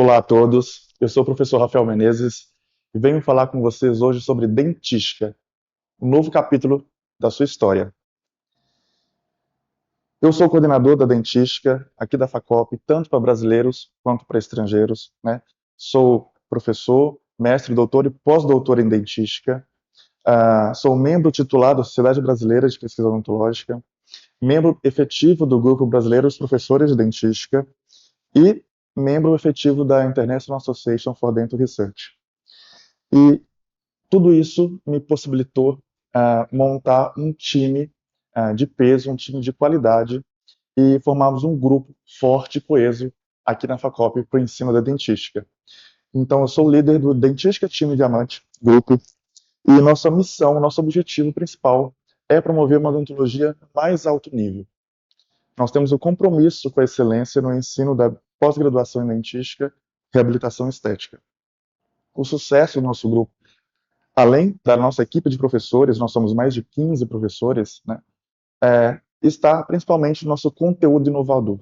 Olá a todos, eu sou o professor Rafael Menezes e venho falar com vocês hoje sobre dentística, um novo capítulo da sua história. Eu sou o coordenador da dentística aqui da FACOP, tanto para brasileiros quanto para estrangeiros, né? Sou professor, mestre, doutor e pós-doutor em dentística. Sou membro titular da Sociedade Brasileira de Pesquisa Odontológica, membro efetivo do Grupo Brasileiro dos Professores de Dentística e membro efetivo da International Association for Dental Research. E tudo isso me possibilitou montar um time de peso, um time de qualidade e formarmos um grupo forte e coeso aqui na FACOP para o ensino da dentística. Então, eu sou o líder do Dentística Time Diamante Grupo e nossa missão, nosso objetivo principal é promover uma odontologia mais alto nível. Nós temos o compromisso com a excelência no ensino da pós-graduação em dentística, reabilitação estética. O sucesso do nosso grupo, além da nossa equipe de professores, nós somos mais de 15 professores, né, está principalmente no nosso conteúdo inovador,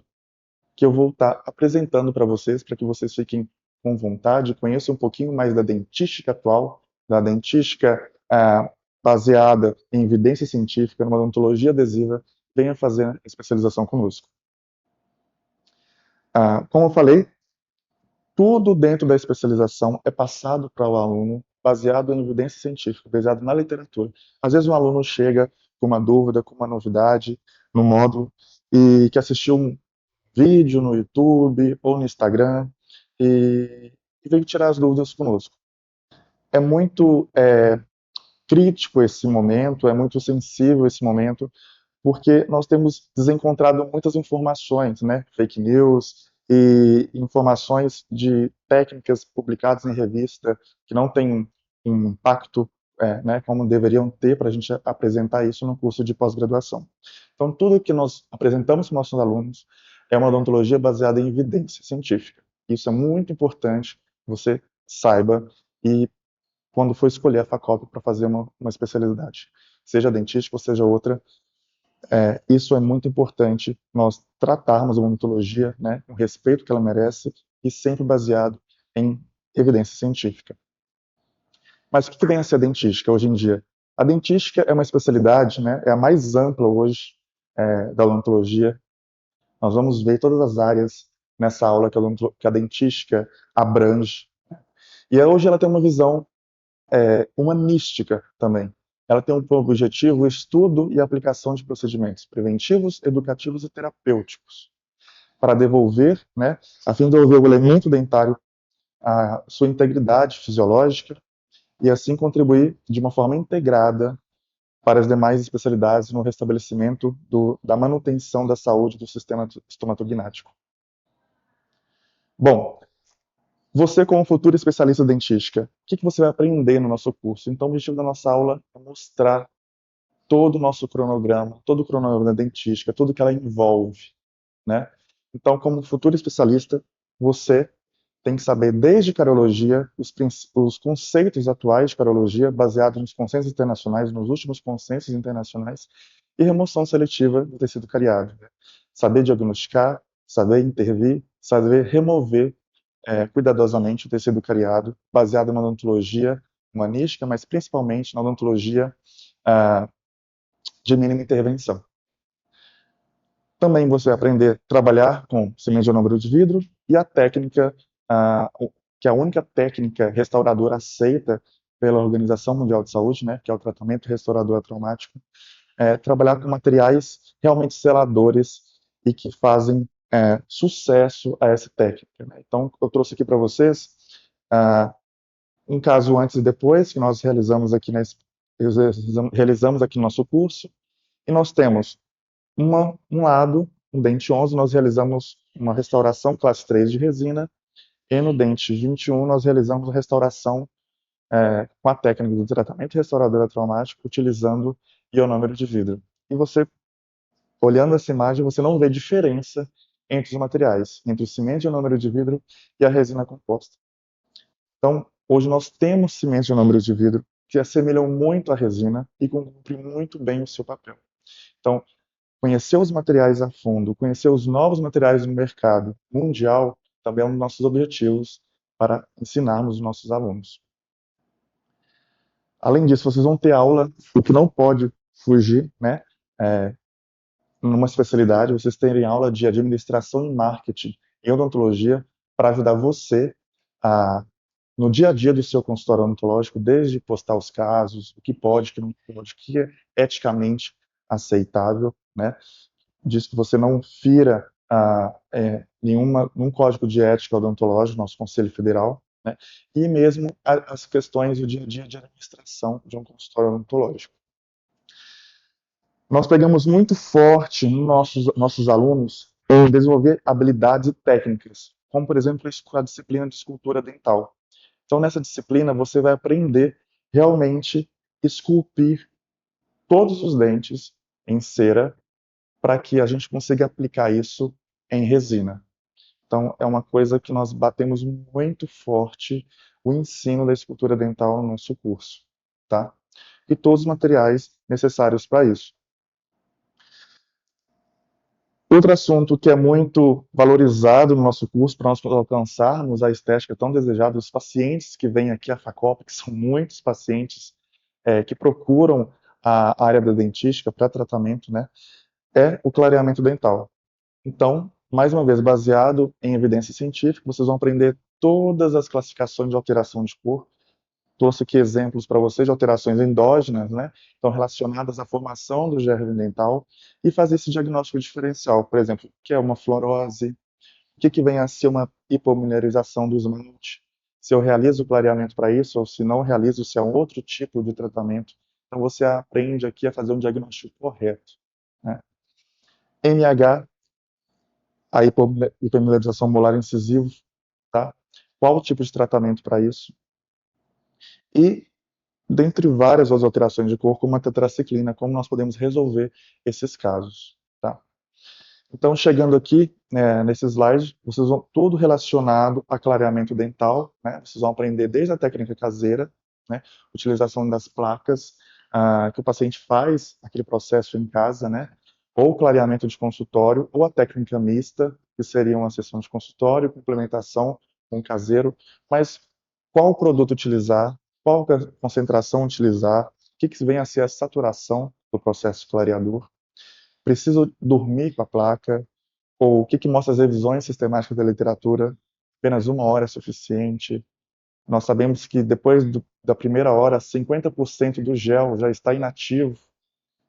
que eu vou estar apresentando para vocês que vocês fiquem com vontade, conheçam um pouquinho mais da dentística atual, da dentística baseada em evidência científica, numa odontologia adesiva, venha fazer especialização conosco. Como eu falei, tudo dentro da especialização é passado para o aluno baseado em evidência científica, baseado na literatura. Às vezes um aluno chega com uma dúvida, com uma novidade no módulo e que assistiu um vídeo no YouTube ou no Instagram e vem tirar as dúvidas conosco. É muito crítico esse momento, é muito sensível esse momento, porque nós temos desencontrado muitas informações, né? Fake news e informações de técnicas publicadas em revista que não têm um impacto né, como deveriam ter para a gente apresentar isso no curso de pós-graduação. Então, tudo que nós apresentamos para os nossos alunos é uma odontologia baseada em evidência científica. Isso é muito importante que você saiba e quando for escolher a FACOP para fazer uma especialidade, seja dentística ou seja outra, isso é muito importante, nós tratarmos a odontologia, né, com o respeito que ela merece e sempre baseado em evidência científica. Mas o que vem a ser a dentística hoje em dia? A dentística é uma especialidade, né, é a mais ampla hoje da odontologia. Nós vamos ver todas as áreas nessa aula que a dentística abrange. E hoje ela tem uma visão humanística também. Ela tem como objetivo o estudo e aplicação de procedimentos preventivos, educativos e terapêuticos, para devolver, né, a fim de devolver o elemento dentário à sua integridade fisiológica e assim contribuir de uma forma integrada para as demais especialidades no restabelecimento da manutenção da saúde do sistema estomatognático. Bom, você como futuro especialista em dentística, o que você vai aprender no nosso curso? Então o objetivo da nossa aula é mostrar todo o nosso cronograma, todo o cronograma da dentística, tudo que ela envolve, né? Então, como futuro especialista, você tem que saber desde cardiologia, os conceitos atuais de cardiologia, baseados nos consensos internacionais, nos últimos consensos internacionais, e remoção seletiva do tecido cariado. Né? Saber diagnosticar, saber intervir, saber remover cuidadosamente o tecido cariado, baseado na odontologia humanística, mas principalmente na odontologia de mínima intervenção. Também você vai aprender a trabalhar com cimento de ionômero de vidro e a técnica, que é a única técnica restauradora aceita pela Organização Mundial de Saúde, né, que é o tratamento restaurador traumático, trabalhar com materiais realmente seladores e que fazem sucesso a essa técnica. Né? Então, eu trouxe aqui para vocês um caso antes e depois que nós realizamos aqui no nosso curso, e nós temos um lado, no dente 11, nós realizamos uma restauração classe 3 de resina, e no dente 21 nós realizamos a restauração com a técnica do tratamento restaurador traumático, utilizando ionômero de vidro. E você, olhando essa imagem, você não vê diferença entre os materiais, entre o cimento de ionômero de vidro e a resina composta. Então, hoje nós temos cimentos de ionômero de vidro que assemelham muito à resina e cumprem muito bem o seu papel. Então, conhecer os materiais a fundo, conhecer os novos materiais no mercado mundial, também é um dos nossos objetivos para ensinarmos os nossos alunos. Além disso, vocês vão ter aula, o que não pode fugir, né? Numa especialidade, vocês terem aula de administração e marketing em odontologia para ajudar você a, no dia a dia do seu consultório odontológico, desde postar os casos, o que pode, o que não pode, o que é eticamente aceitável, né? Diz que você não fira nenhum código de ética odontológico, nosso Conselho Federal, né? E mesmo as questões do dia a dia de administração de um consultório odontológico. Nós pegamos muito forte nos nossos alunos em desenvolver habilidades técnicas, como, por exemplo, a disciplina de escultura dental. Então, nessa disciplina, você vai aprender realmente esculpir todos os dentes em cera para que a gente consiga aplicar isso em resina. Então, é uma coisa que nós batemos muito forte o ensino da escultura dental no nosso curso, tá? E todos os materiais necessários para isso. Outro assunto que é muito valorizado no nosso curso para nós alcançarmos a estética tão desejada, os pacientes que vêm aqui à Facop, que são muitos pacientes que procuram a área da dentística para tratamento, né, é o clareamento dental. Então, mais uma vez, baseado em evidência científica, vocês vão aprender todas as classificações de alteração de cor. Trouxe aqui exemplos para vocês de alterações endógenas, né? Então, relacionadas à formação do germe dental, e fazer esse diagnóstico diferencial. Por exemplo, o que é uma fluorose, o que vem a ser uma hipomineralização do esmalte, se eu realizo o clareamento para isso, ou se não realizo, se é um outro tipo de tratamento. Então, você aprende aqui a fazer um diagnóstico correto, né? MH, a hipomineralização molar incisiva, tá? Qual o tipo de tratamento para isso? E dentre várias outras alterações de cor, como a tetraciclina, como nós podemos resolver esses casos, tá? Então, chegando aqui, nesse slide, vocês vão tudo relacionado a clareamento dental, né? Vocês vão aprender desde a técnica caseira, né? Utilização das placas, que o paciente faz aquele processo em casa, né? Ou clareamento de consultório, ou a técnica mista, que seria uma sessão de consultório, complementação com caseiro, mas qual produto utilizar, qual concentração utilizar, o que vem a ser a saturação do processo clareador, preciso dormir com a placa, ou o que mostra as revisões sistemáticas da literatura, apenas 1 hora é suficiente. Nós sabemos que depois da primeira hora, 50% do gel já está inativo.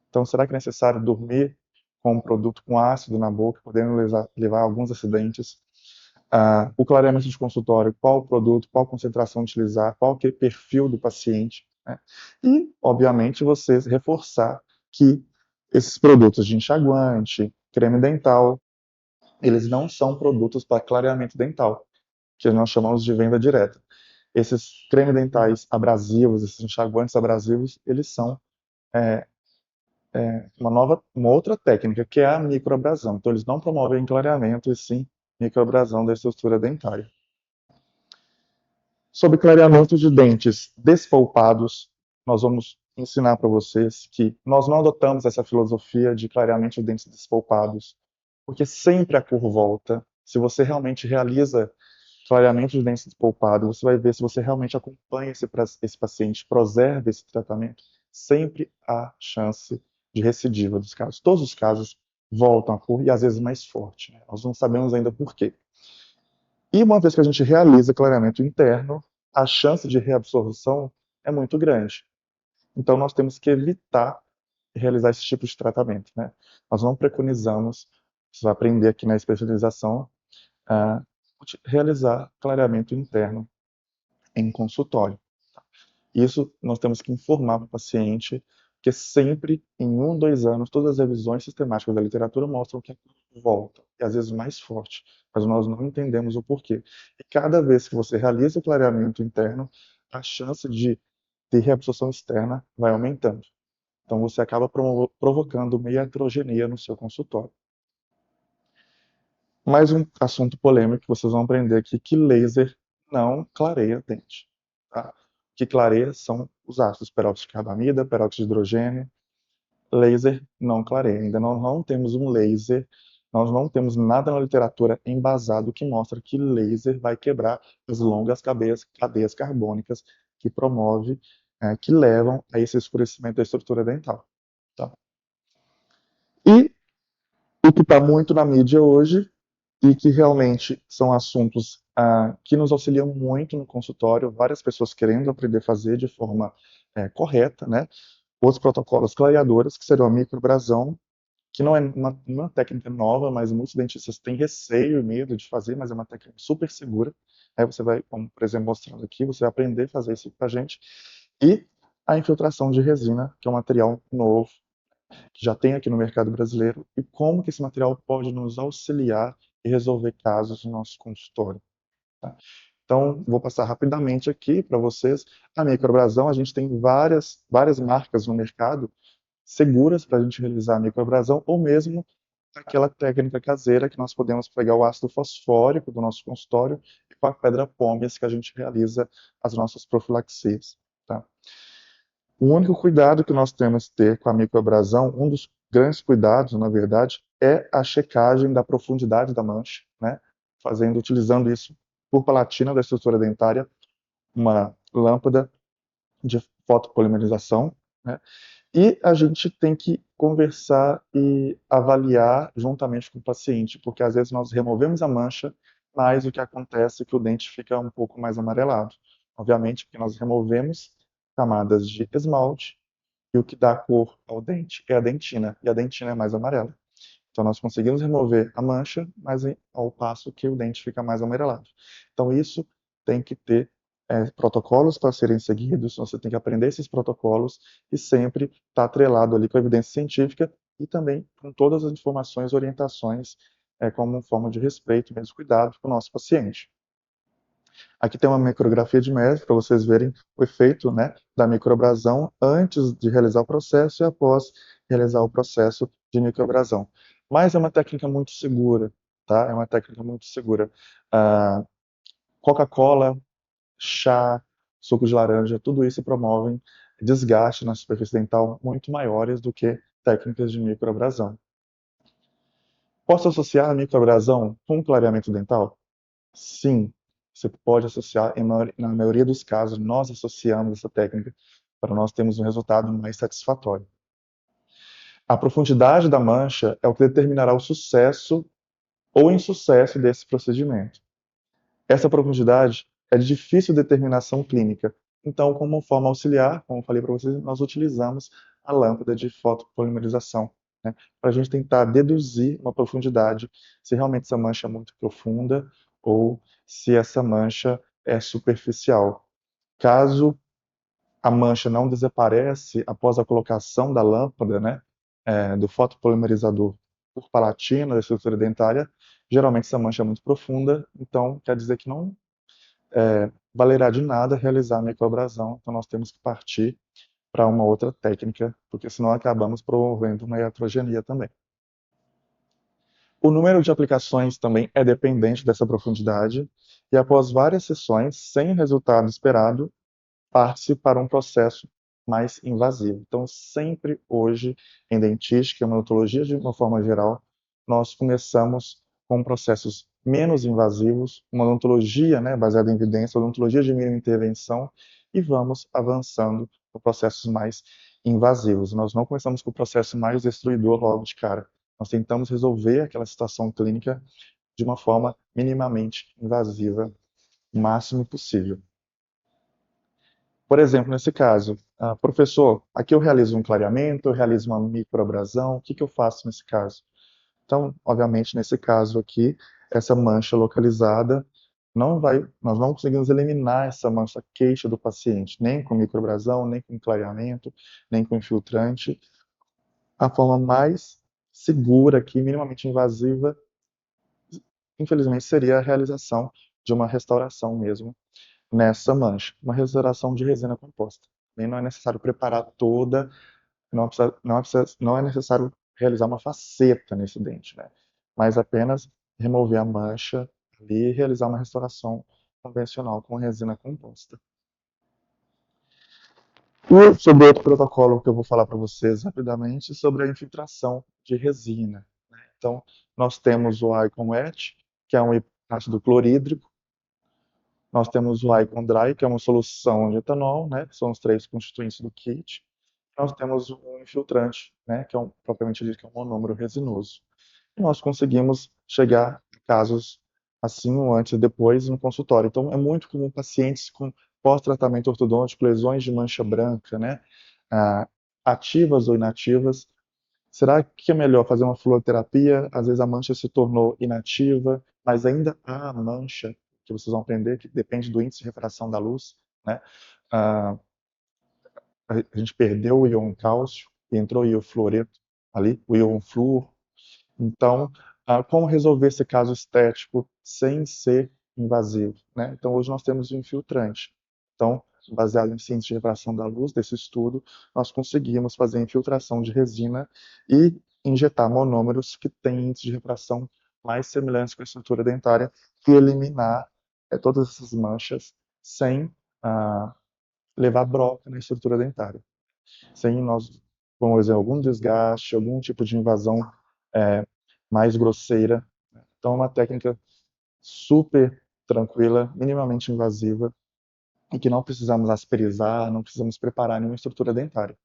Então, será que é necessário dormir com um produto com ácido na boca, podendo levar a alguns acidentes? O clareamento de consultório, qual produto, qual concentração utilizar, qual que é o perfil do paciente, né? E, obviamente, você reforçar que esses produtos de enxaguante, creme dental, eles não são produtos para clareamento dental, que nós chamamos de venda direta. Esses creme dentais abrasivos, esses enxaguantes abrasivos, eles são uma outra técnica, que é a microabrasão. Então, eles não promovem clareamento, e sim microabrasão da estrutura dentária. Sobre clareamento de dentes despolpados, nós vamos ensinar para vocês que nós não adotamos essa filosofia de clareamento de dentes despolpados, porque sempre a cor volta. Se você realmente realiza clareamento de dentes despolpados, você vai ver se você realmente acompanha esse paciente, preserva esse tratamento, sempre há chance de recidiva dos casos. Todos os casos voltam a cor e às vezes mais forte, né? Nós não sabemos ainda por quê. E uma vez que a gente realiza clareamento interno, a chance de reabsorção é muito grande. Então, nós temos que evitar realizar esse tipo de tratamento, né? Nós não preconizamos, você vai aprender aqui na especialização, a realizar clareamento interno em consultório. Isso nós temos que informar para o paciente, que sempre, em 2 anos, todas as revisões sistemáticas da literatura mostram que a cor volta, e às vezes mais forte, mas nós não entendemos o porquê. E cada vez que você realiza o clareamento interno, a chance de ter reabsorção externa vai aumentando. Então você acaba provocando meia heterogeneia no seu consultório. Mais um assunto polêmico que vocês vão aprender aqui, que laser não clareia dente. Tá? O que clareia são os ácidos peróxido de carbamida, peróxido de hidrogênio. Laser não clareia. Ainda não temos um laser Nós não temos nada na literatura embasado que mostra que laser vai quebrar as longas cadeias carbônicas que promove, que levam a esse escurecimento da estrutura dental. Tá? E o que está muito na mídia hoje e que realmente são assuntos que nos auxiliam muito no consultório, várias pessoas querendo aprender a fazer de forma correta, né? Os protocolos clareadores, que seriam a microabrasão, que não é uma técnica nova, mas muitos dentistas têm receio e medo de fazer, mas é uma técnica super segura. Aí você vai, como por exemplo mostrando aqui, você vai aprender a fazer isso com a gente. E a infiltração de resina, que é um material novo, que já tem aqui no mercado brasileiro, e como que esse material pode nos auxiliar e resolver casos no nosso consultório. Tá? Então, vou passar rapidamente aqui para vocês. A microabrasão, a gente tem várias marcas no mercado seguras para a gente realizar a microabrasão, ou mesmo aquela técnica caseira que nós podemos pegar o ácido fosfórico do nosso consultório e com a pedra pómeas que a gente realiza as nossas profilaxias. Tá? O único cuidado que nós temos que ter com a microabrasão, um dos grandes cuidados, na verdade, é a checagem da profundidade da mancha, né? Utilizando isso por palatina da estrutura dentária, uma lâmpada de fotopolimerização, né? E a gente tem que conversar e avaliar juntamente com o paciente, porque às vezes nós removemos a mancha, mas o que acontece é que o dente fica um pouco mais amarelado. Obviamente, porque nós removemos camadas de esmalte e o que dá cor ao dente é a dentina, e a dentina é mais amarela. Então nós conseguimos remover a mancha, mas ao passo que o dente fica mais amarelado. Então isso tem que ter protocolos para serem seguidos, você tem que aprender esses protocolos e sempre estar atrelado ali com a evidência científica e também com todas as informações e orientações como forma de respeito e mesmo cuidado com o nosso paciente. Aqui tem uma micrografia de MES para vocês verem o efeito, né, da microabrasão antes de realizar o processo e após realizar o processo de microabrasão. Mas é uma técnica muito segura, tá? É uma técnica muito segura. Coca-Cola, chá, suco de laranja, tudo isso promovem desgaste na superfície dental muito maiores do que técnicas de microabrasão. Posso associar a microabrasão com clareamento dental? Sim, você pode associar, na maioria dos casos, nós associamos essa técnica para nós termos um resultado mais satisfatório. A profundidade da mancha é o que determinará o sucesso ou insucesso desse procedimento. Essa profundidade é de difícil determinação clínica, então, como forma auxiliar, como eu falei para vocês, nós utilizamos a lâmpada de fotopolimerização, né, para a gente tentar deduzir uma profundidade, se realmente essa mancha é muito profunda ou se essa mancha é superficial. Caso a mancha não desaparece após a colocação da lâmpada, né, do fotopolimerizador por palatina da estrutura dentária, geralmente essa mancha é muito profunda, então quer dizer que não valerá de nada realizar a microabrasão, então nós temos que partir para uma outra técnica, porque senão acabamos promovendo uma iatrogenia também. O número de aplicações também é dependente dessa profundidade, e após várias sessões, sem o resultado esperado, parte para um processo mais invasivo. Então, sempre hoje, em dentística, em odontologia de uma forma geral, nós começamos com processos menos invasivos, uma odontologia, né, baseada em evidência, odontologia de mínima intervenção, e vamos avançando para processos mais invasivos. Nós não começamos com o processo mais destruidor logo de cara. Nós tentamos resolver aquela situação clínica de uma forma minimamente invasiva, o máximo possível. Por exemplo, nesse caso, professor, aqui eu realizo um clareamento, eu realizo uma microabrasão, o que que eu faço nesse caso? Então, obviamente, nesse caso aqui, essa mancha localizada nós não conseguimos eliminar essa mancha queixa do paciente, nem com microabrasão, nem com clareamento, nem com infiltrante. A forma mais segura aqui, minimamente invasiva, infelizmente, seria a realização de uma restauração mesmo nessa mancha, uma restauração de resina composta. Nem não é necessário preparar toda, não é necessário realizar uma faceta nesse dente, né? Mas apenas remover a mancha ali e realizar uma restauração convencional com resina composta. E sobre outro protocolo que eu vou falar para vocês rapidamente, sobre a infiltração de resina. Então, nós temos o Icon Wet, que é um ácido clorídrico, nós temos o Icon Dry, que é uma solução de etanol, né, que são os três constituintes do kit. Nós temos um infiltrante, né, que é propriamente dito, que é um monômero resinoso. E nós conseguimos chegar a casos assim, ou antes e depois, no consultório. Então, é muito comum pacientes com pós-tratamento ortodôntico, lesões de mancha branca, né, ah, ativas ou inativas. Será que é melhor fazer uma fluoroterapia? Às vezes a mancha se tornou inativa, mas ainda há a mancha, que vocês vão aprender, que depende do índice de refração da luz, né? Ah, a gente perdeu o íon cálcio e entrou o íon fluoreto ali, o íon flúor. Então, como resolver esse caso estético sem ser invasivo, né? Então, hoje nós temos o infiltrante. Então, baseado em índice de refração da luz desse estudo, nós conseguimos fazer a infiltração de resina e injetar monômeros que têm índice de refração mais semelhantes com a estrutura dentária e eliminar todas essas manchas sem levar broca na estrutura dentária, sem nós, vamos dizer, algum desgaste, algum tipo de invasão é, mais grosseira. Então, é uma técnica super tranquila, minimamente invasiva, e que não precisamos asperizar, não precisamos preparar nenhuma estrutura dentária.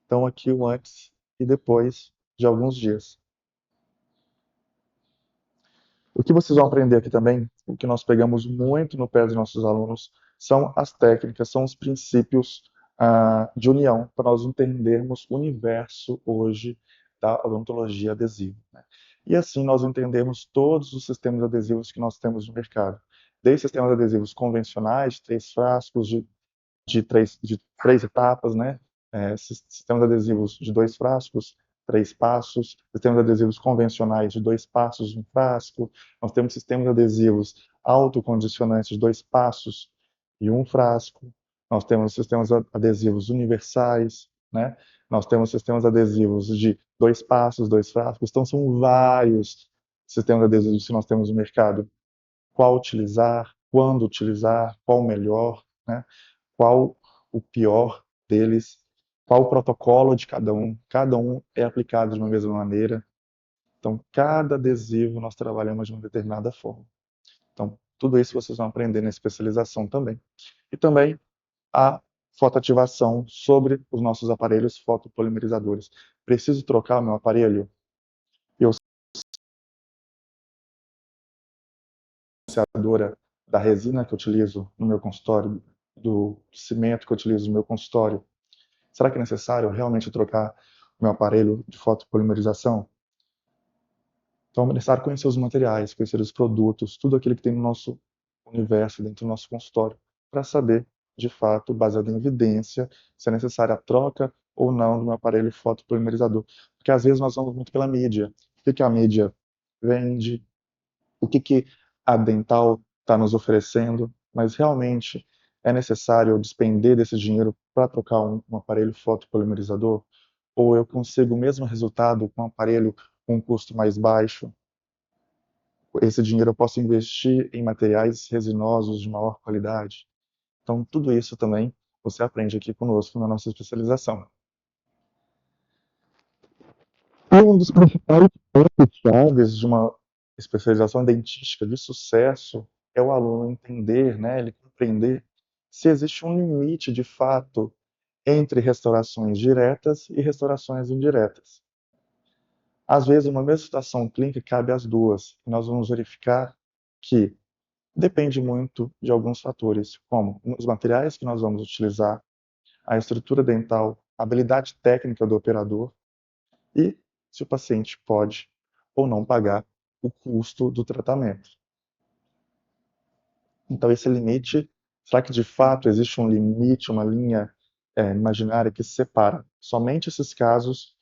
Então, aqui o antes e depois de alguns dias. O que vocês vão aprender aqui também, o que nós pegamos muito no pé dos nossos alunos, são as técnicas, são os princípios de união, para nós entendermos o universo hoje da odontologia adesiva, né? E assim nós entendemos todos os sistemas adesivos que nós temos no mercado. Desde sistemas adesivos convencionais, 3 frascos de três etapas, né? Sistemas adesivos de 2 frascos, 3 passos, sistemas adesivos convencionais de 2 passos, 1 frasco, nós temos sistemas adesivos autocondicionantes de 2 passos e 1 frasco, nós temos sistemas adesivos universais, né? Nós temos sistemas adesivos de 2 passos, 2 frascos, então são vários sistemas adesivos que nós temos no mercado. Qual utilizar, quando utilizar, qual o melhor, né? Qual o pior deles, qual o protocolo de cada um é aplicado de uma mesma maneira. Então, cada adesivo nós trabalhamos de uma determinada forma. Então, tudo isso vocês vão aprender na especialização também. E também a fotoativação sobre os nossos aparelhos fotopolimerizadores. Preciso trocar o meu aparelho? Eu sou da resina que eu utilizo no meu consultório, do cimento que eu utilizo no meu consultório. Será que é necessário realmente trocar o meu aparelho de fotopolimerização? Então, é necessário conhecer os materiais, conhecer os produtos, tudo aquilo que tem no nosso universo, dentro do nosso consultório, para saber, de fato, baseado em evidência, se é necessária a troca ou não do meu aparelho fotopolimerizador. Porque às vezes nós vamos muito pela mídia. O que a mídia vende, o que a Dental está nos oferecendo, mas realmente é necessário despender desse dinheiro para trocar um aparelho fotopolimerizador? Ou eu consigo o mesmo resultado com um aparelho com um custo mais baixo? Esse dinheiro eu posso investir em materiais resinosos de maior qualidade? Então, tudo isso também você aprende aqui conosco na nossa especialização. E um dos principais pontos-chave de uma especialização dentística de sucesso é o aluno entender, né, ele compreender se existe um limite de fato entre restaurações diretas e restaurações indiretas. Às vezes, uma mesma situação clínica cabe às duas, e nós vamos verificar que depende muito de alguns fatores, como os materiais que nós vamos utilizar, a estrutura dental, a habilidade técnica do operador e se o paciente pode ou não pagar o custo do tratamento. Então, esse limite, será que de fato existe um limite, uma linha imaginária que separa? Somente esses casos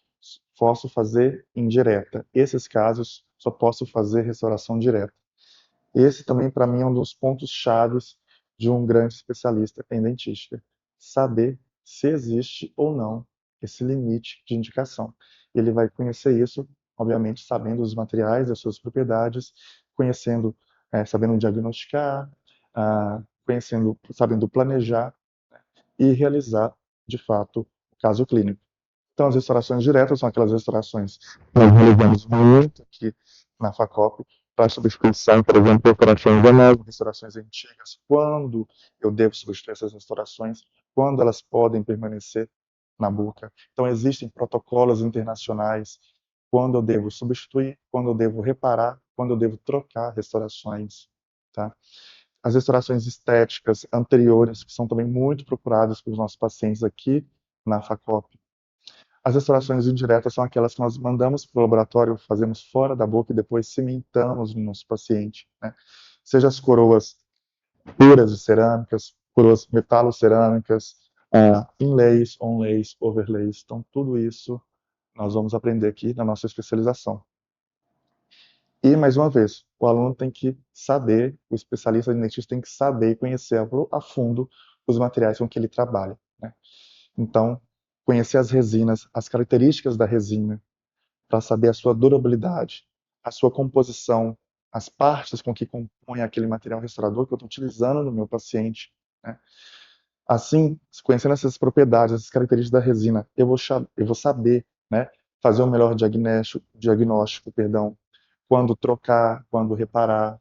posso fazer indireta, esses casos só posso fazer restauração direta. Esse também, para mim, é um dos pontos chaves de um grande especialista em dentística. Saber se existe ou não esse limite de indicação. Ele vai conhecer isso, obviamente, sabendo os materiais, as suas propriedades, conhecendo, sabendo diagnosticar, sabendo planejar e realizar, de fato, o caso clínico. Então, as restaurações diretas são aquelas restaurações que nós realizamos muito aqui na FACOP para substituição, por exemplo, de restaurações novas, restaurações antigas. Quando eu devo substituir essas restaurações? Quando elas podem permanecer na boca? Então, existem protocolos internacionais. Quando eu devo substituir, quando eu devo reparar, quando eu devo trocar restaurações, tá? As restaurações estéticas anteriores, que são também muito procuradas pelos nossos pacientes aqui na FACOP. As restaurações indiretas são aquelas que nós mandamos para o laboratório, fazemos fora da boca e depois cimentamos no nosso paciente, né? Seja as coroas puras de cerâmicas, coroas metalocerâmicas, inlays, onlays, overlays. Então, tudo isso nós vamos aprender aqui na nossa especialização. E, mais uma vez, o aluno tem que saber, o especialista de dentista tem que saber e conhecer a fundo os materiais com que ele trabalha, né? Então, conhecer as resinas, as características da resina, para saber a sua durabilidade, a sua composição, as partes com que compõe aquele material restaurador que eu estou utilizando no meu paciente, né? Assim, conhecendo essas propriedades, essas características da resina, eu vou saber, né, fazer um melhor diagnóstico, perdão, quando trocar, quando reparar,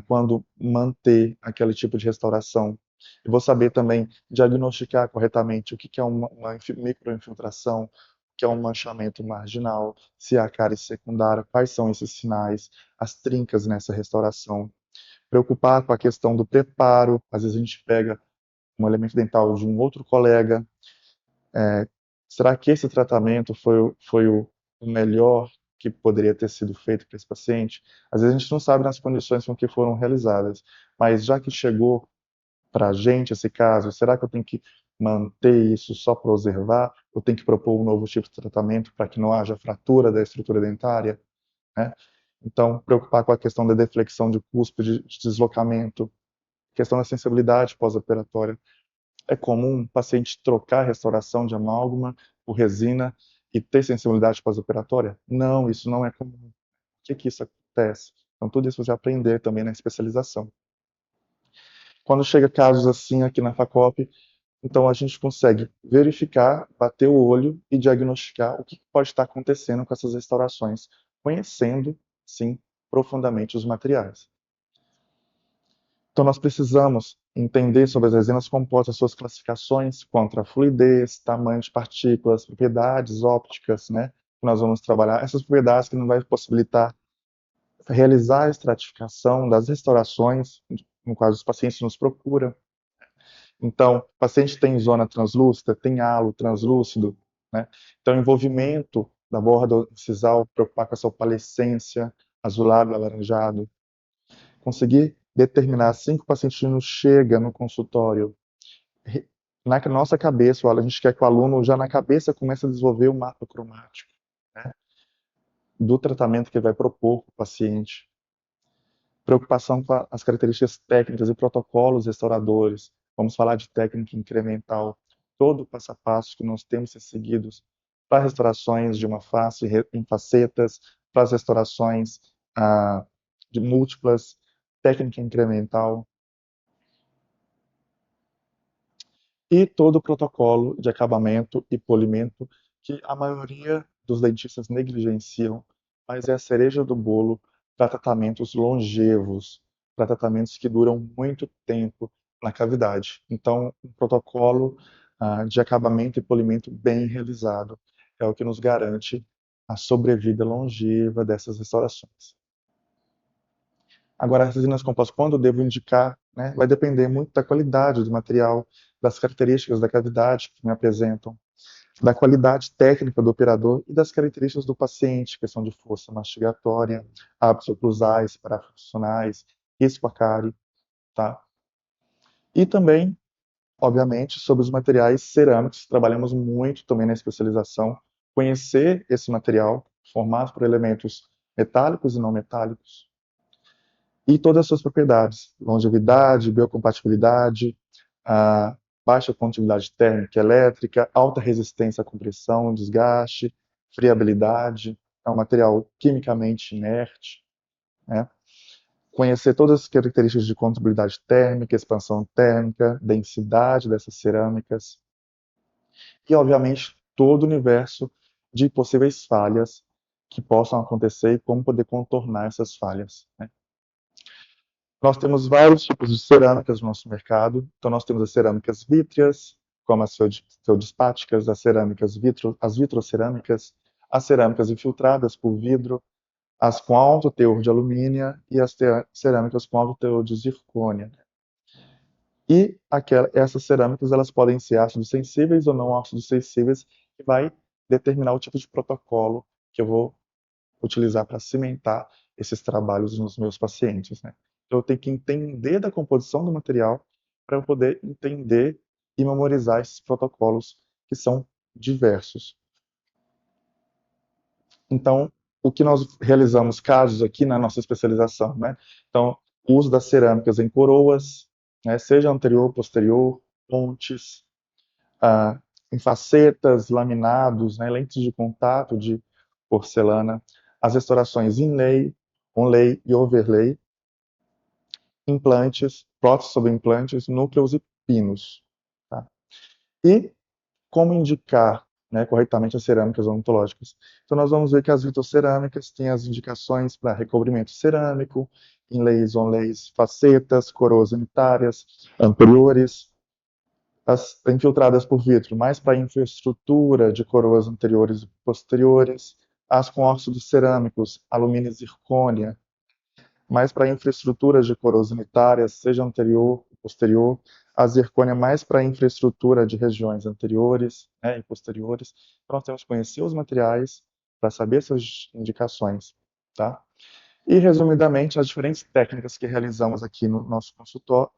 quando manter aquele tipo de restauração. Eu vou saber também diagnosticar corretamente o que é uma microinfiltração, o que é um manchamento marginal, se há cárie secundária, quais são esses sinais, as trincas nessa restauração. Preocupar com a questão do preparo, às vezes a gente pega um elemento dental de um outro colega. Será que esse tratamento foi o melhor que poderia ter sido feito para esse paciente? Às vezes a gente não sabe nas condições com que foram realizadas, mas já que chegou para a gente esse caso, será que eu tenho que manter isso só para observar? Eu tenho que propor um novo tipo de tratamento para que não haja fratura da estrutura dentária, né? Então, preocupar com a questão da deflexão de cúspide, de deslocamento, questão da sensibilidade pós-operatória. É comum o paciente trocar a restauração de amálgama por resina e ter sensibilidade pós-operatória? Não, isso não é comum. Por que isso acontece? Então, tudo isso você vai aprender também na especialização. Quando chega casos assim aqui na FACOP, então a gente consegue verificar, bater o olho e diagnosticar o que pode estar acontecendo com essas restaurações, conhecendo, sim, profundamente os materiais. Então, nós precisamos entender sobre as resinas compostas, suas classificações quanto à fluidez, tamanho de partículas, propriedades ópticas, né? Que nós vamos trabalhar. Essas propriedades que não vai possibilitar realizar a estratificação das restaurações, no caso, os pacientes nos procuram. Então, o paciente tem zona translúcida, tem halo translúcido, né? Então, o envolvimento da borda incisal, preocupar com essa opalescência, azulado, alaranjado, conseguir determinar assim que o paciente chega no consultório, na nossa cabeça, a gente quer que o aluno já na cabeça comece a desenvolver o mapa cromático, né, do tratamento que ele vai propor para o paciente. Preocupação com as características técnicas e protocolos restauradores. Vamos falar de técnica incremental, todo o passo a passo que nós temos que ser seguidos para restaurações de uma face em facetas, para as restaurações de múltiplas, técnica incremental, e todo o protocolo de acabamento e polimento que a maioria dos dentistas negligenciam, mas é a cereja do bolo para tratamentos longevos, para tratamentos que duram muito tempo na cavidade. Então, um protocolo de acabamento e polimento bem realizado é o que nos garante a sobrevida longeva dessas restaurações. Agora, as resinas compostas, quando eu devo indicar, né, vai depender muito da qualidade do material, das características da cavidade que me apresentam, da qualidade técnica do operador e das características do paciente, questão de força mastigatória, hábitos oclusais, parafuncionais, risco a cárie, tá? E também, obviamente, sobre os materiais cerâmicos, trabalhamos muito também na especialização, conhecer esse material formado por elementos metálicos e não metálicos, e todas as suas propriedades, longevidade, biocompatibilidade, a baixa condutividade térmica e elétrica, alta resistência à compressão, desgaste, friabilidade, é um material quimicamente inerte, né? Conhecer todas as características de condutibilidade térmica, expansão térmica, densidade dessas cerâmicas e, obviamente, todo o universo de possíveis falhas que possam acontecer e como poder contornar essas falhas, né? Nós temos vários tipos de cerâmicas no nosso mercado. Então, nós temos as cerâmicas vítreas, como as feldispáticas, as vitrocerâmicas, as cerâmicas infiltradas por vidro, as com alto teor de alumínio e as cerâmicas com alto teor de zircônia. E essas cerâmicas elas podem ser ácidos sensíveis ou não ácidos sensíveis, que vai determinar o tipo de protocolo que eu vou utilizar para cimentar esses trabalhos nos meus pacientes, né? Então, eu tenho que entender da composição do material para eu poder entender e memorizar esses protocolos que são diversos. Então, o que nós realizamos casos aqui na nossa especialização, né? Então, o uso das cerâmicas em coroas, né? Seja anterior, posterior, pontes, ah, em facetas, laminados, né? Lentes de contato de porcelana, as restaurações inlay, onlay e overlay, implantes, próteses sobre implantes, núcleos e pinos. Tá? E como indicar, né, corretamente as cerâmicas odontológicas? Então, nós vamos ver que as vitrocerâmicas têm as indicações para recobrimento cerâmico, inlays, onlays, facetas, coroas unitárias, anteriores, as infiltradas por vidro, mais para infraestrutura de coroas anteriores e posteriores, as com óxidos cerâmicos, alumínio e zircônia, mais para infraestruturas de coroas unitárias, seja anterior ou posterior, a zircônia mais para infraestrutura de regiões anteriores, né, e posteriores. Então, nós temos que conhecer os materiais para saber essas indicações, tá? E, resumidamente, as diferentes técnicas que realizamos aqui no nosso consultório,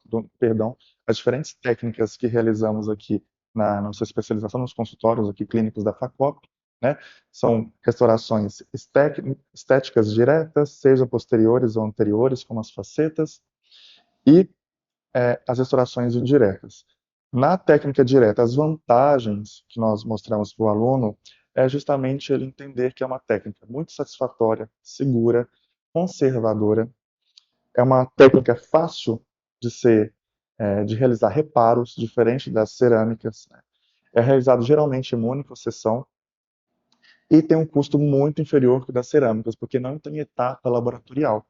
as diferentes técnicas que realizamos aqui na nossa especialização nos consultórios aqui clínicos da FACOP, né, são restaurações estéticas diretas, seja posteriores ou anteriores, como as facetas, e as restaurações indiretas. Na técnica direta, as vantagens que nós mostramos para o aluno é justamente ele entender que é uma técnica muito satisfatória, segura, conservadora, é uma técnica fácil de de realizar reparos, diferente das cerâmicas, né? É realizado geralmente em uma única sessão e tem um custo muito inferior que o das cerâmicas, porque não tem etapa laboratorial.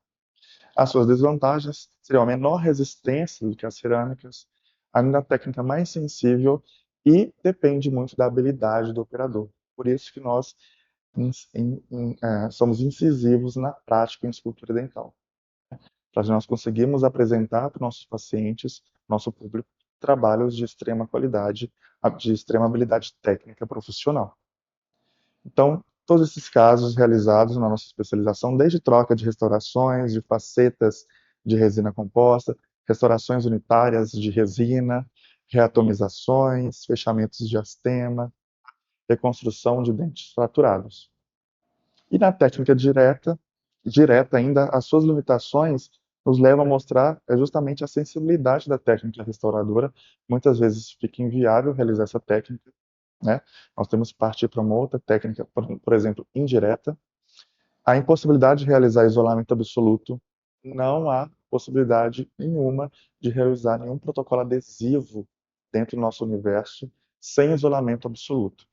As suas desvantagens seriam a menor resistência do que as cerâmicas, ainda a técnica mais sensível e depende muito da habilidade do operador. Por isso que nós somos incisivos na prática em escultura dental, para nós conseguirmos apresentar para os nossos pacientes, nosso público, trabalhos de extrema qualidade, de extrema habilidade técnica profissional. Então, todos esses casos realizados na nossa especialização, desde troca de restaurações, de facetas de resina composta, restaurações unitárias de resina, reatomizações, fechamentos de astema, reconstrução de dentes fraturados. E na técnica direta ainda, as suas limitações nos levam a mostrar justamente a sensibilidade da técnica restauradora. Muitas vezes fica inviável realizar essa técnica, né? Nós temos que partir para uma outra técnica, por exemplo, indireta. A impossibilidade de realizar isolamento absoluto, não há possibilidade nenhuma de realizar nenhum protocolo adesivo dentro do nosso universo sem isolamento absoluto.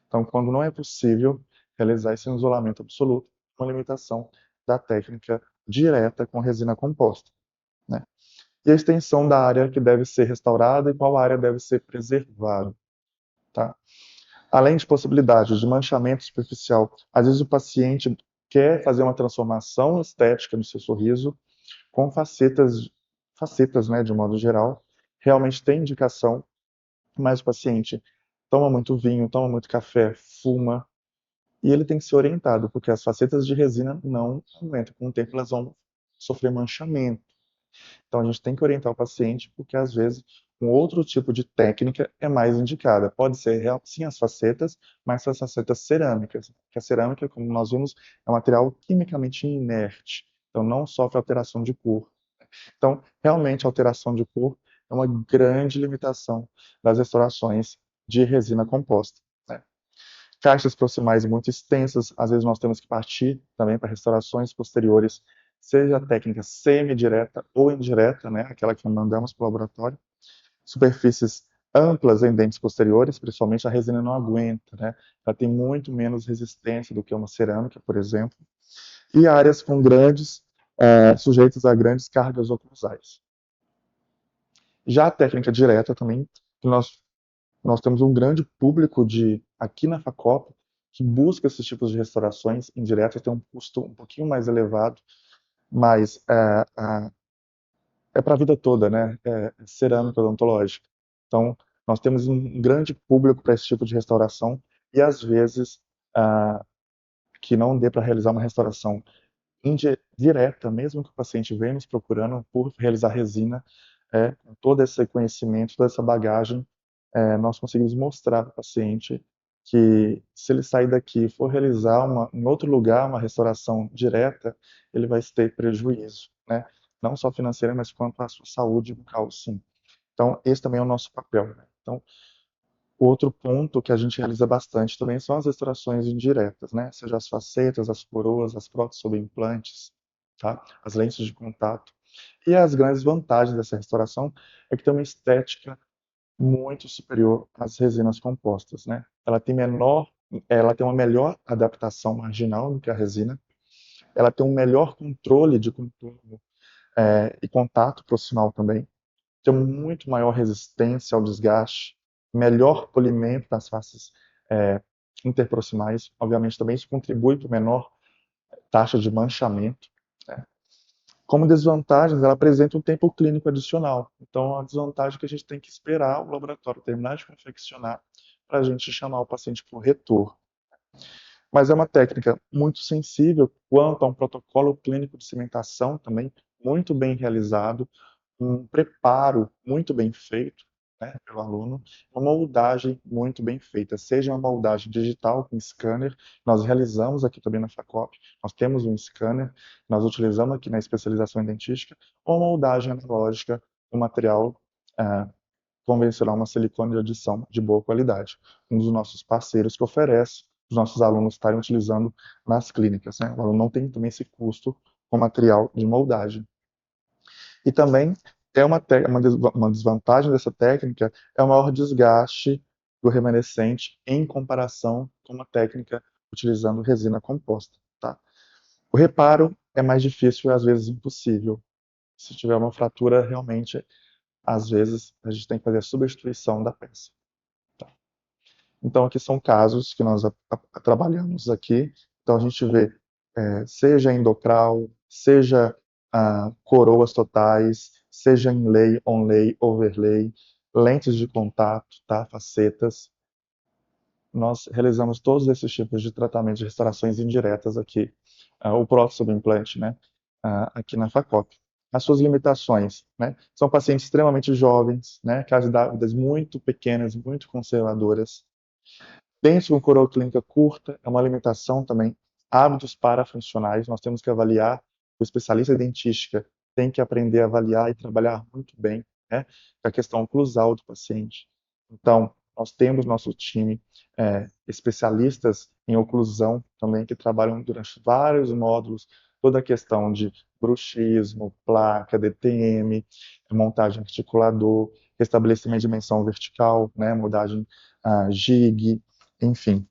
Então, quando não é possível realizar esse isolamento absoluto, uma limitação da técnica direta com resina composta, né? E a extensão da área que deve ser restaurada e qual área deve ser preservada, tá? Além de possibilidades de manchamento superficial, às vezes o paciente quer fazer uma transformação estética no seu sorriso com facetas, né, de um modo geral, realmente tem indicação, mas o paciente toma muito vinho, toma muito café, fuma, e ele tem que ser orientado, porque as facetas de resina não aumentam, com o tempo elas vão sofrer manchamento. Então a gente tem que orientar o paciente, porque às vezes um outro tipo de técnica é mais indicada. Pode ser sim as facetas, mas as facetas cerâmicas. Que a cerâmica, como nós vimos, é um material quimicamente inerte, então não sofre alteração de cor. Então, realmente, a alteração de cor é uma grande limitação das restaurações de resina composta, né? Caixas proximais muito extensas, às vezes nós temos que partir também para restaurações posteriores, seja a técnica semi-direta ou indireta, né, aquela que mandamos para o laboratório. Superfícies amplas em dentes posteriores, principalmente a resina não aguenta, né? Ela tem muito menos resistência do que uma cerâmica, por exemplo, e áreas com grandes, sujeitas a grandes cargas oclusais. Já a técnica direta também, nós temos um grande público aqui na Facop que busca esses tipos de restaurações indiretas, tem um custo um pouquinho mais elevado, mas é para a vida toda, né? Cerâmica odontológica. Então, nós temos um grande público para esse tipo de restauração e, às vezes, ah, que não dê para realizar uma restauração direta, mesmo que o paciente venha nos procurando por realizar resina, com todo esse conhecimento, toda essa bagagem, nós conseguimos mostrar para o paciente que se ele sair daqui e for realizar em outro lugar uma restauração direta, ele vai ter prejuízo, né? Não só financeiro, mas quanto à sua saúde bucal, sim. Então, esse também é o nosso papel, né? Então, outro ponto que a gente realiza bastante também são as restaurações indiretas, né? Seja as facetas, as coroas, as próteses sobre implantes, tá? As lentes de contato. E as grandes vantagens dessa restauração é que tem uma estética muito superior às resinas compostas, né? Ela tem uma melhor adaptação marginal do que a resina, ela tem um melhor controle de contorno e contato proximal também, tem muito maior resistência ao desgaste, melhor polimento das faces é, interproximais, obviamente também isso contribui para menor taxa de manchamento, né? Como desvantagens, ela apresenta um tempo clínico adicional. Então, a desvantagem é que a gente tem que esperar o laboratório terminar de confeccionar para a gente chamar o paciente para o retorno. Mas é uma técnica muito sensível quanto a um protocolo clínico de cimentação também muito bem realizado, um preparo muito bem feito, né, pelo aluno, uma moldagem muito bem feita, seja uma moldagem digital com scanner, nós realizamos aqui também na Facop, nós temos um scanner, nós utilizamos aqui na especialização em dentística, ou moldagem analógica com material convencional, uma silicone de adição de boa qualidade. Um dos nossos parceiros que oferece os nossos alunos estarem utilizando nas clínicas, né? O aluno não tem também esse custo com material de moldagem. E também é uma desvantagem dessa técnica é o maior desgaste do remanescente em comparação com uma técnica utilizando resina composta, tá? O reparo é mais difícil e às vezes impossível. Se tiver uma fratura, realmente, às vezes, a gente tem que fazer a substituição da peça. Tá? Então, aqui são casos que nós trabalhamos aqui. Então, a gente vê, seja endocral, seja coroas totais, seja inlay, onlay, overlay, lentes de contato, tá? Facetas. Nós realizamos todos esses tipos de tratamento de restaurações indiretas aqui, o prótese sobre implante, né? Aqui na Facop. As suas limitações, né? São pacientes extremamente jovens, né? Cavidades muito pequenas, muito conservadoras. Dentro de uma coroa clínica curta, é uma limitação também. Hábitos parafuncionais, nós temos que avaliar, o especialista em dentística tem que aprender a avaliar e trabalhar muito bem, né? A questão oclusal do paciente. Então, nós temos nosso time especialistas em oclusão também que trabalham durante vários módulos, toda a questão de bruxismo, placa, DTM, montagem articulador, restabelecimento de dimensão vertical, né? Moldagem jig, enfim.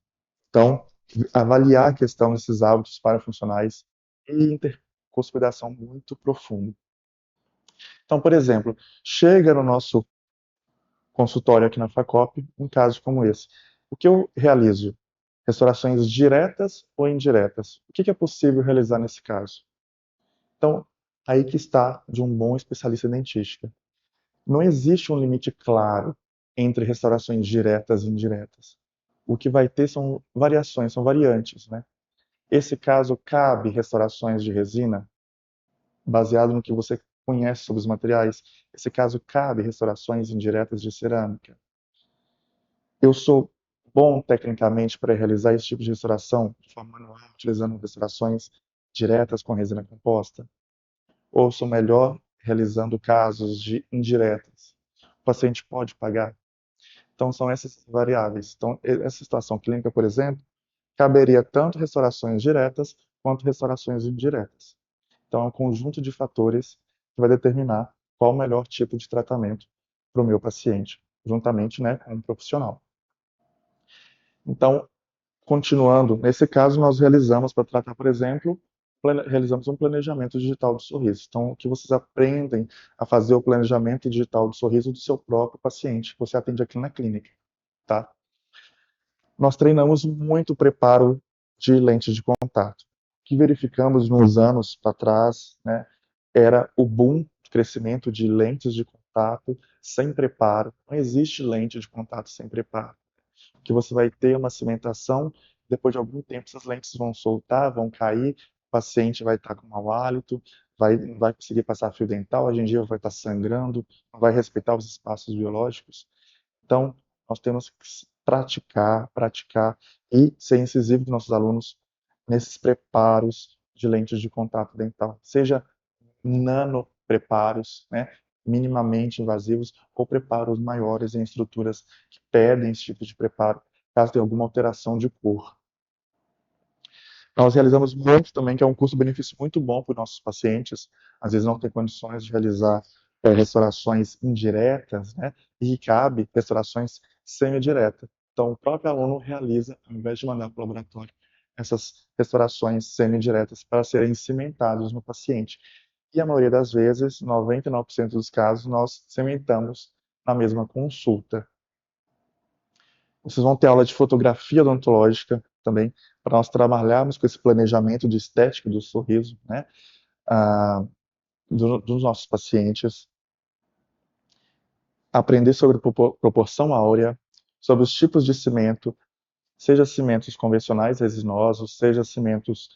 Então, avaliar a questão desses hábitos parafuncionais e interconsideração muito profunda. Então, por exemplo, chega no nosso consultório aqui na Facop um caso como esse. O que eu realizo? Restaurações diretas ou indiretas? O que é possível realizar nesse caso? Então, aí que está de um bom especialista em dentística. Não existe um limite claro entre restaurações diretas e indiretas. O que vai ter são variações, são variantes, né? Esse caso cabe restaurações de resina, baseado no que você conhece sobre os materiais. Esse caso cabe restaurações indiretas de cerâmica. Eu sou bom tecnicamente para realizar esse tipo de restauração de forma manual, utilizando restaurações diretas com resina composta? Ou sou melhor realizando casos de indiretas? O paciente pode pagar? Então, são essas variáveis. Então, essa situação clínica, por exemplo, caberia tanto restaurações diretas quanto restaurações indiretas. Então, é um conjunto de fatores que vai determinar qual o melhor tipo de tratamento para o meu paciente. juntamente, né, com um profissional. Então, continuando, nesse caso nós realizamos, para tratar, por exemplo, realizamos um planejamento digital do sorriso. Então, que vocês aprendem a fazer o planejamento digital do sorriso do seu próprio paciente, que você atende aqui na clínica, tá? Nós treinamos muito o preparo de lentes de contato. O que verificamos nos anos para trás, né, era o boom de crescimento de lentes de contato sem preparo. Não existe lente de contato sem preparo. Que você vai ter uma cimentação, depois de algum tempo essas lentes vão soltar, vão cair, o paciente vai estar com mau hálito, não vai conseguir passar fio dental, a gengiva vai estar sangrando, não vai respeitar os espaços biológicos. Então, nós temos que praticar, praticar e ser incisivo com nossos alunos nesses preparos de lentes de contato dental, seja nano preparos, né, minimamente invasivos, ou preparos maiores em estruturas que pedem esse tipo de preparo, caso tenha alguma alteração de cor. Nós realizamos muito também, que é um custo-benefício muito bom para os nossos pacientes, às vezes não tem condições de realizar restaurações indiretas, né, e cabe restaurações semidiretas. Então, o próprio aluno realiza, ao invés de mandar para o laboratório, essas restaurações semidiretas para serem cimentados no paciente. E a maioria das vezes, 99% dos casos, nós cimentamos na mesma consulta. Vocês vão ter aula de fotografia odontológica também, para nós trabalharmos com esse planejamento de estética do sorriso, né, dos nossos pacientes. Aprender sobre proporção áurea, sobre os tipos de cimento, seja cimentos convencionais resinosos, seja cimentos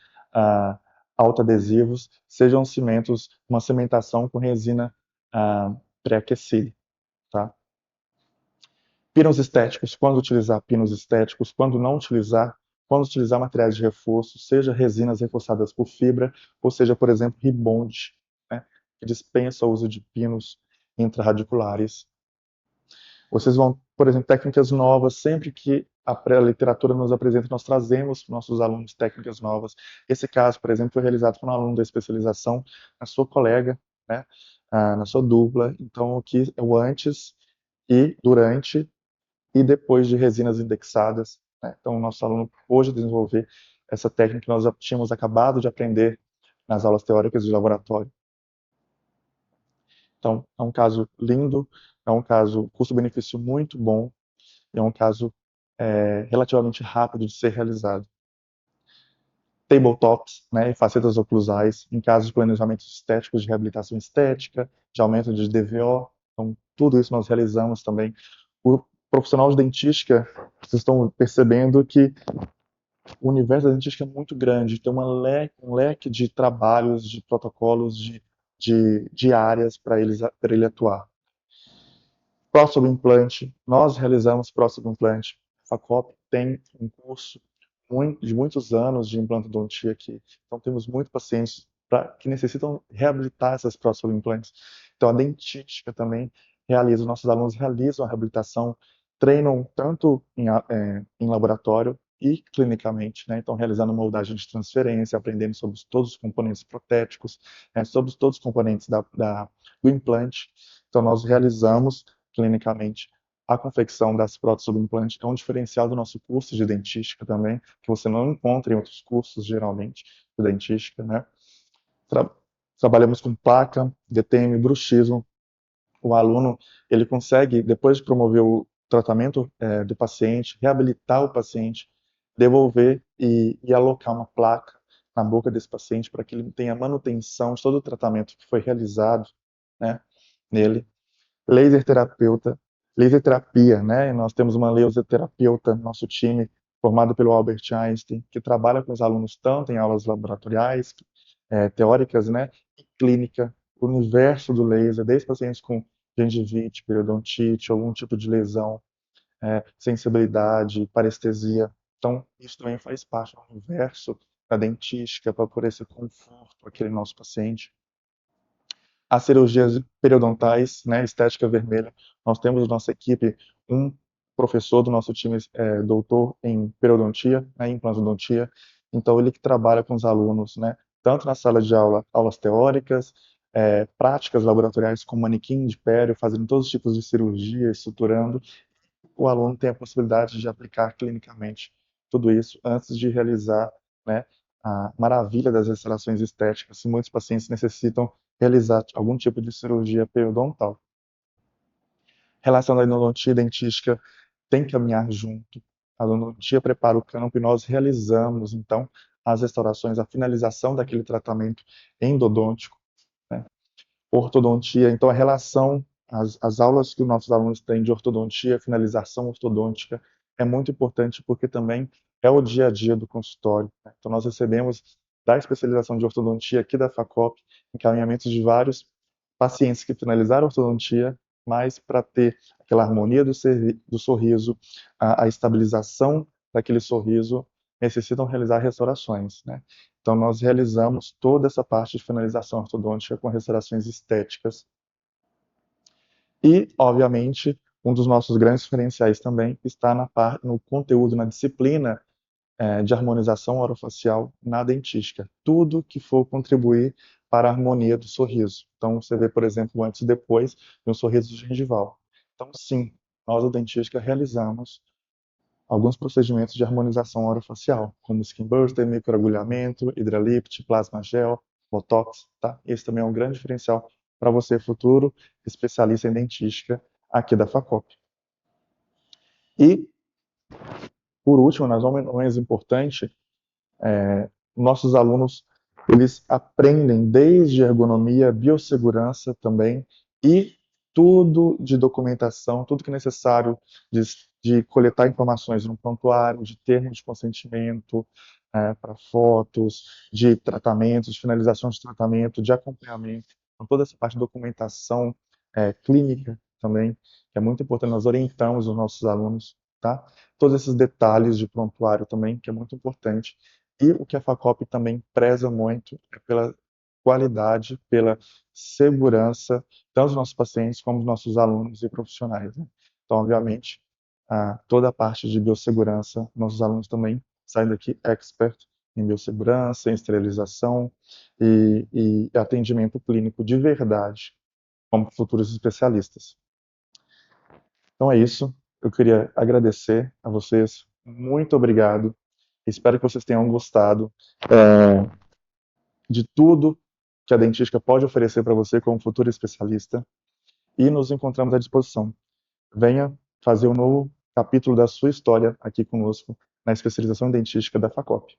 autoadesivos, sejam cimentos, uma cimentação com resina pré-aquecida, tá? Pinos estéticos, quando utilizar pinos estéticos, quando não utilizar, quando utilizar materiais de reforço, seja resinas reforçadas por fibra, ou seja, por exemplo, Ribond, né, que dispensa o uso de pinos intrarradiculares. Vocês vão, por exemplo, técnicas novas, sempre que a literatura nos apresenta, nós trazemos para os nossos alunos técnicas novas. Esse caso, por exemplo, foi realizado por um aluno da especialização, na sua colega, né, na sua dupla. Então, aqui é o antes e durante e depois de resinas indexadas, né? Então, o nosso aluno pôde desenvolver essa técnica que nós já tínhamos acabado de aprender nas aulas teóricas de laboratório. Então, é um caso lindo, é um caso custo-benefício muito bom, é um caso relativamente rápido de ser realizado. Tabletops, né, e facetas oclusais, em casos de planejamentos estéticos, de reabilitação estética, de aumento de DVO, então tudo isso nós realizamos também. O profissional de dentística, vocês estão percebendo que o universo da dentística é muito grande, tem um leque de trabalhos, de protocolos, de áreas para ele atuar. Próximo implante, nós realizamos próximo implante. A FACOP tem um curso de muitos anos de implantodontia aqui. Então, temos muitos pacientes que necessitam reabilitar essas próximas implantes. Então, a dentística também realiza, nossos alunos realizam a reabilitação, treinam tanto em laboratório e clinicamente, né? Então, realizando moldagem de transferência, aprendendo sobre todos os componentes protéticos, sobre todos os componentes do implante. Então, nós realizamos clinicamente a confecção das próteses sob implante, é um diferencial do nosso curso de dentística também, que você não encontra em outros cursos, geralmente, de dentística, né? Tra Trabalhamos com placa, DTM, bruxismo. O aluno, ele consegue, depois de promover o tratamento do paciente, reabilitar o paciente, devolver e alocar uma placa na boca desse paciente para que ele tenha manutenção de todo o tratamento que foi realizado, né, nele. Laser terapeuta, laser terapia, né? Nós temos uma laser terapeuta no nosso time, formada pelo Albert Einstein, que trabalha com os alunos tanto em aulas laboratoriais, teóricas, né, e clínica, o universo do laser, desde pacientes com gengivite, periodontite, algum tipo de lesão, sensibilidade, parestesia. Então, isso também faz parte do universo da dentística, para oferecer conforto àquele nosso paciente. As cirurgias periodontais, né, estética vermelha, nós temos na nossa equipe um professor do nosso time, doutor em periodontia, né, implantodontia, então ele que trabalha com os alunos, né, tanto na sala de aula, aulas teóricas, práticas laboratoriais com manequim de pério, fazendo todos os tipos de cirurgia, estruturando, o aluno tem a possibilidade de aplicar clinicamente tudo isso antes de realizar, né, a maravilha das restaurações estéticas. Muitos pacientes necessitam realizar algum tipo de cirurgia periodontal. Relação da endodontia e dentística tem que caminhar junto. A endodontia prepara o campo e nós realizamos, então, as restaurações, a finalização daquele tratamento endodôntico, né? Ortodontia, então a relação, as aulas que os nossos alunos têm de ortodontia, finalização ortodôntica, é muito importante porque também é o dia a dia do consultório, né? Então nós recebemos da especialização de ortodontia aqui da FACOP, encaminhamentos de vários pacientes que finalizaram a ortodontia, mas para ter aquela harmonia do sorriso, a estabilização daquele sorriso, necessitam realizar restaurações, né? Então, nós realizamos toda essa parte de finalização ortodôntica com restaurações estéticas. E, obviamente, um dos nossos grandes diferenciais também está no conteúdo, na disciplina de harmonização orofacial na dentística. Tudo que for contribuir para a harmonia do sorriso. Então, você vê, por exemplo, o antes e depois de um sorriso gengival. Então, sim, nós da dentística realizamos alguns procedimentos de harmonização orofacial, como skin burster, microagulhamento, hidralift, plasma gel, botox, tá? Esse também é um grande diferencial para você, futuro especialista em dentística aqui da FACOP. E, por último, mas não menos importante, nossos alunos, eles aprendem desde ergonomia, biossegurança também, e tudo de documentação, tudo que é necessário de coletar informações no prontuário, de termo de consentimento, para fotos, de tratamentos, de finalização de tratamento, de acompanhamento. Então, toda essa parte de documentação clínica também, que é muito importante, nós orientamos os nossos alunos, tá? Todos esses detalhes de prontuário também, que é muito importante. E o que a FACOP também preza muito é pela qualidade, pela segurança, tanto dos nossos pacientes como dos nossos alunos e profissionais, né? Então, obviamente, toda a parte de biossegurança, nossos alunos também saem daqui expert em biossegurança, em esterilização e atendimento clínico de verdade, como futuros especialistas. Então é isso. Eu queria agradecer a vocês. Muito obrigado. Espero que vocês tenham gostado de tudo que a dentística pode oferecer para você como futuro especialista. E nos encontramos à disposição. Venha fazer um novo capítulo da sua história aqui conosco na especialização em dentística da FACOP.